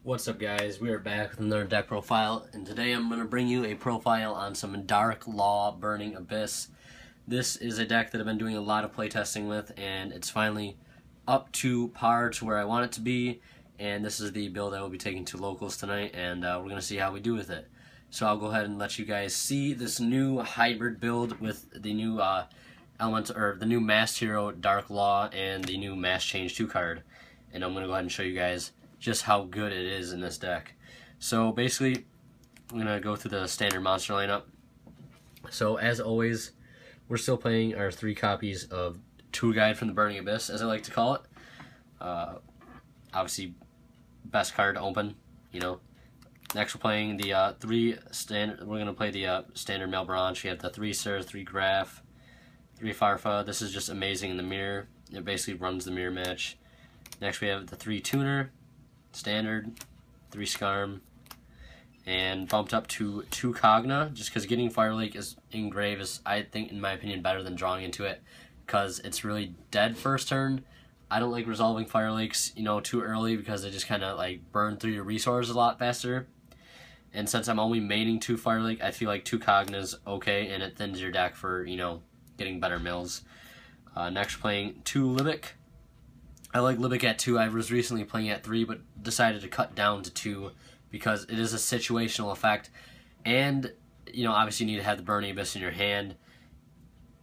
What's up, guys? We are back with another deck profile, and today I'm going to bring you a profile on some Dark Law Burning Abyss. This is a deck that I've been doing a lot of playtesting with, and it's finally up to par to where I want it to be, and this is the build I will be taking to locals tonight, and we're going to see how we do with it. So I'll go ahead and let you guys see this new hybrid build with the new the new Masked Hero Dark Law and the new Mask Change 2 card, and I'm going to go ahead and show you guys just how good it is in this deck. So basically, I'm going to go through the standard monster lineup. So as always, we're still playing our 3 copies of Tour Guide from the Burning Abyss, as I like to call it. Obviously, best card to open, you know. Next, we're playing the we're going to play the standard Malbranche. We have the 3 Sir, 3 Graf, 3 Farfa. This is just amazing in the mirror. It basically runs the mirror match. Next, we have the 3 Tuner, standard, 3 Skarm, and bumped up to 2 Kog'Maw, just because getting Fire Lake is Engrave is, I think, in my opinion, better than drawing into it, because it's really dead first turn. I don't like resolving Fire Lakes, you know, too early, because they just kind of like burn through your resources a lot faster. And since I'm only maining 2 Fire Lake, I feel like 2 Kog'Maw is okay, and it thins your deck for, you know, getting better mills. Next, we're playing 2 Libic. I like Libic at 2. I was recently playing at 3, but decided to cut down to 2 because it is a situational effect. And, you know, obviously you need to have the Burning Abyss in your hand.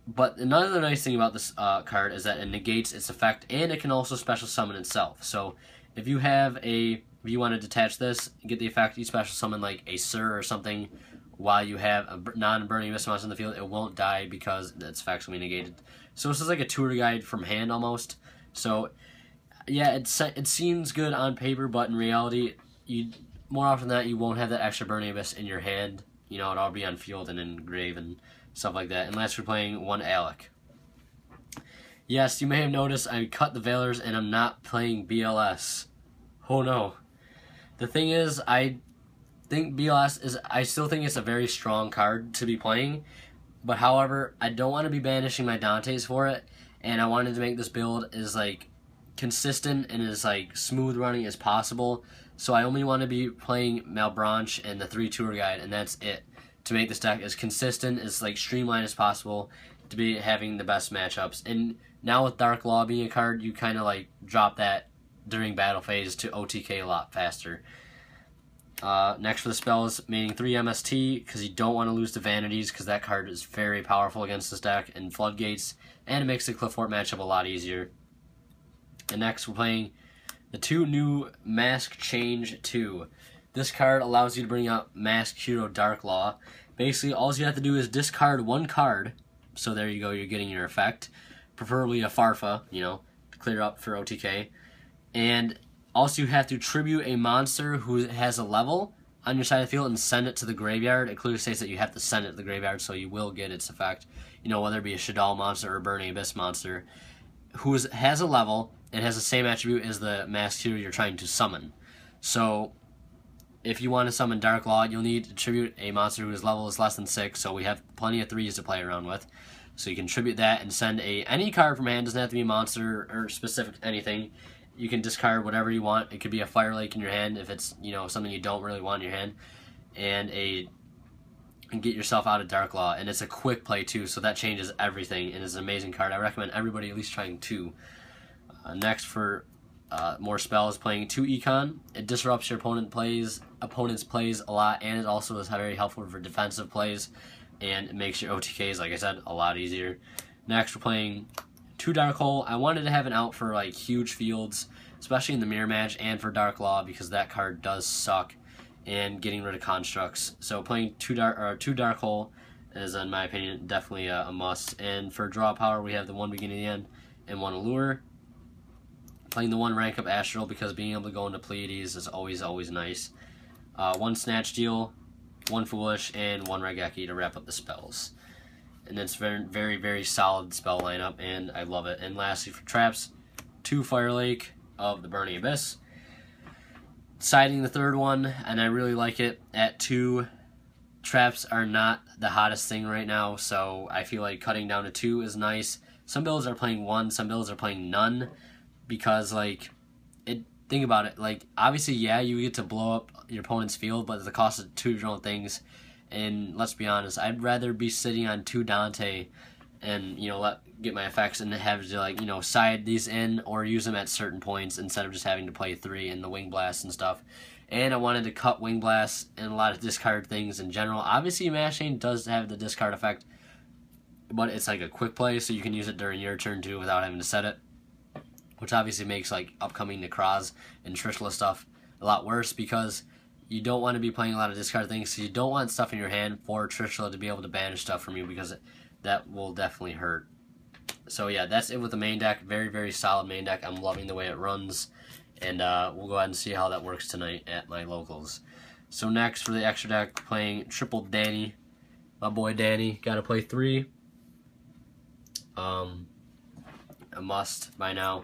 But another nice thing about this card is that it negates its effect, and it can also special summon itself. So if you want to detach this, get the effect, you special summon like a Sir or something while you have a non-Burning Abyss monster in the field, it won't die because its effects will be negated. So this is like a tour guide from hand almost. So yeah, it seems good on paper, but in reality, more often than not, you won't have that extra Burning Abyss in your hand. You know, it'll all be on field and in grave and stuff like that, unless you're playing 1 Alec. Yes, you may have noticed I cut the Veilers and I'm not playing BLS. Oh no. The thing is, I still think it's a very strong card to be playing, but however, I don't want to be banishing my Dantes for it, and I wanted to make this build as like consistent and as like smooth running as possible. So I only want to be playing Malbranche and the 3 Tour Guide, and that's it, to make this deck as consistent, as like streamlined as possible, to be having the best matchups. And now with Dark Law being a card, you kind of like drop that during battle phase to OTK a lot faster. Next for the spells, meaning 3 MST, because you don't want to lose to Vanities, because that card is very powerful against this deck, and Floodgates, and it makes the Cliffort matchup a lot easier. And next we're playing the 2 new Mask Change 2. This card allows you to bring out Masked Hero Dark Law. Basically, all you have to do is discard 1 card, so there you go, you're getting your effect. Preferably a Farfa, you know, to clear up for OTK. And also you have to tribute a monster who has a level on your side of the field and send it to the graveyard. It clearly states that you have to send it to the graveyard, so you will get its effect. You know, whether it be a Shaddoll monster or a Burning Abyss monster who has a level and has the same attribute as the Masked Hero you're trying to summon. So if you want to summon Dark Law, you'll need to tribute a monster whose level is less than 6, so we have plenty of 3s to play around with. So you can tribute that and send any card from hand. Doesn't have to be a monster or specific anything. You can discard whatever you want. It could be a Fire Lake in your hand if it's, you know, something you don't really want in your hand, and get yourself out of Dark Law. And it's a quick play too, so that changes everything, and it's an amazing card. I recommend everybody at least trying 2. Next for more spells, playing 2 Econ. It disrupts your opponent's plays a lot, and it also is very helpful for defensive plays, and it makes your OTKs, like I said, a lot easier. Next, we're playing 2 Dark Hole. I wanted to have an out for like huge fields, especially in the mirror match, and for Dark Law, because that card does suck, and getting rid of constructs. So playing 2 Dark Hole is, in my opinion, definitely a must. And for draw power, we have the 1 Beginning of the End and 1 Allure. Playing the 1 Rank Up Astral, because being able to go into Pleiades is always nice. 1 Snatch Deal, 1 Foolish, and 1 Raigeki to wrap up the spells. And it's very solid spell lineup, and I love it. And lastly, for traps, 2 Fire Lake of the Burning Abyss. Siding the 3rd one, and I really like it at 2. Traps are not the hottest thing right now, so I feel like cutting down to 2 is nice. Some builds are playing 1, some builds are playing none, because like think about it. Like, obviously, yeah, you get to blow up your opponent's field, but at the cost of two different things. And let's be honest, I'd rather be sitting on 2 Dante and, you know, get my effects and have to, like, you know, side these in or use them at certain points instead of just having to play 3 in the Wing Blast and stuff. And I wanted to cut Wing Blast and a lot of discard things in general. Obviously, Mass Chain does have the discard effect, but it's like a quick play, so you can use it during your turn too without having to set it, which obviously makes like upcoming Necroz and Trishula stuff a lot worse because you don't want to be playing a lot of discard things, so you don't want stuff in your hand for Trishula to be able to banish stuff from you because that will definitely hurt. So yeah, that's it with the main deck. Very, very solid main deck. I'm loving the way it runs, and we'll go ahead and see how that works tonight at my locals. So next for the extra deck, playing Triple Danny. My boy Danny, got to play 3. A must by now.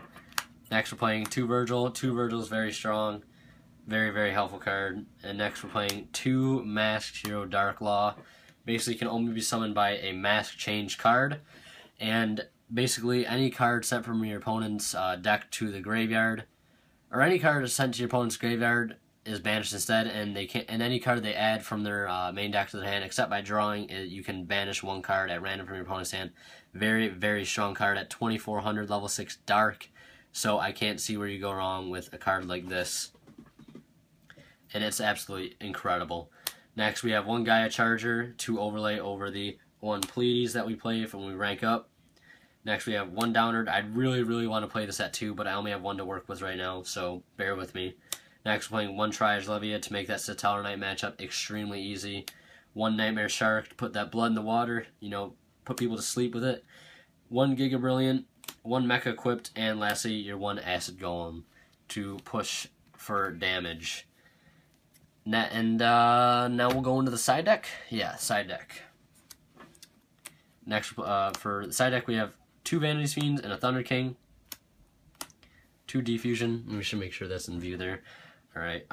Next we're playing 2 Virgil. 2 Virgil is very strong. Very, very helpful card. And next we're playing 2 Masked Hero Darklaw. Basically can only be summoned by a mask change card. And basically any card sent from your opponent's deck to the graveyard, or any card sent to your opponent's graveyard, is banished instead, and any card they add from their main deck to their hand, except by drawing, you can banish 1 card at random from your opponent's hand. Very, very strong card at 2400 level 6 Dark, so I can't see where you go wrong with a card like this. And it's absolutely incredible. Next we have 1 Gaia Charger to overlay over the 1 Pleiades that we play when we rank up. Next we have 1 Downard. I really, really want to play this at 2, but I only have 1 to work with right now, so bear with me. Next, we're playing 1 Triage Levia to make that Stellar Knight matchup extremely easy. 1 Nightmare Shark to put that blood in the water, you know, put people to sleep with it. 1 Giga Brilliant, 1 Mecha Equipped, and lastly, your 1 Acid Golem to push for damage. And now we'll go into the side deck. Yeah, side deck. Next, for the side deck, we have 2 Vanity Fiends and a Thunder King. 2 Defusion. We should make sure that's in view there. Alright,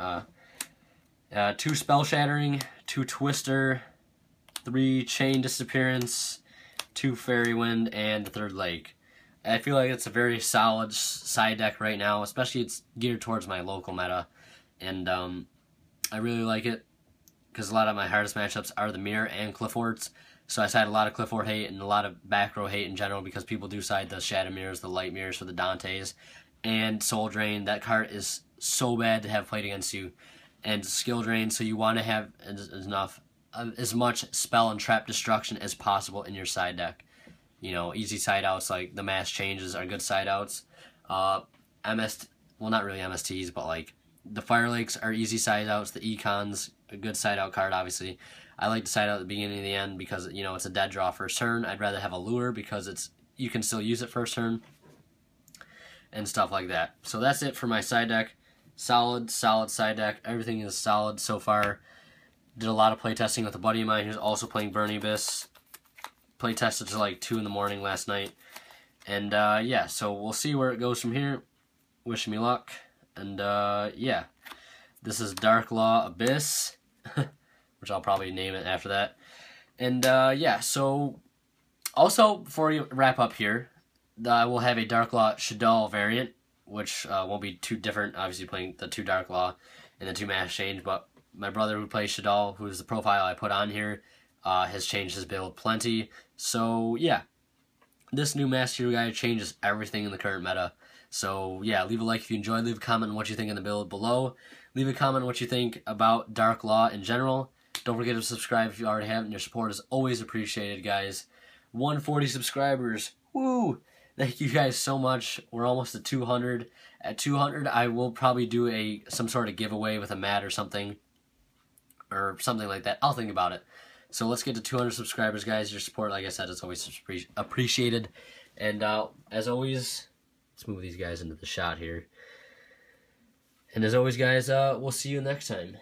2 Spell Shattering, 2 Twister, 3 Chain Disappearance, 2 Fairy Wind, and the 3rd Lake. I feel like it's a very solid side deck right now, especially it's geared towards my local meta, and I really like it because a lot of my hardest matchups are the Mirror and Cliffords, so I side a lot of Clifford hate and a lot of back row hate in general because people do side the Shadow Mirrors, the Light Mirrors for the Dantes, and Soul Drain. That card is so bad to have played against you, and Skill Drain, so you want to have as much spell and trap destruction as possible in your side deck. You know, easy side outs like the Mass Changes are good side outs. Well, not really MSTs, but like the Fire Lakes are easy side outs. The Econ's a good side out card, obviously. I like to side out at the beginning and the end because, you know, it's a dead draw first turn. I'd rather have a Lure because you can still use it first turn and stuff like that. So that's it for my side deck. Solid side deck. Everything is solid so far. Did a lot of playtesting with a buddy of mine who's also playing Burning Abyss. Playtested till like 2 in the morning last night. And yeah, so we'll see where it goes from here. Wish me luck. And yeah, this is Darklaw Abyss, which I'll probably name it after that. And yeah, so also before we wrap up here, I will have a Darklaw Shaddoll variant, which won't be too different, obviously playing the 2 Darklaw and the 2 Mass Change, but my brother who plays Shaddoll, who's the profile I put on here, has changed his build plenty. So yeah, this new Master Hero Guide changes everything in the current meta. So yeah, leave a like if you enjoyed, leave a comment on what you think in the build below. Leave a comment on what you think about Darklaw in general. Don't forget to subscribe if you already haven't. Your support is always appreciated, guys. 140 subscribers. Woo! Thank you guys so much. We're almost at 200. At 200, I will probably do some sort of giveaway with a mat or something like that. I'll think about it. So let's get to 200 subscribers, guys. Your support, like I said, is always appreciated. And as always, let's move these guys into the shot here. And as always, guys, we'll see you next time.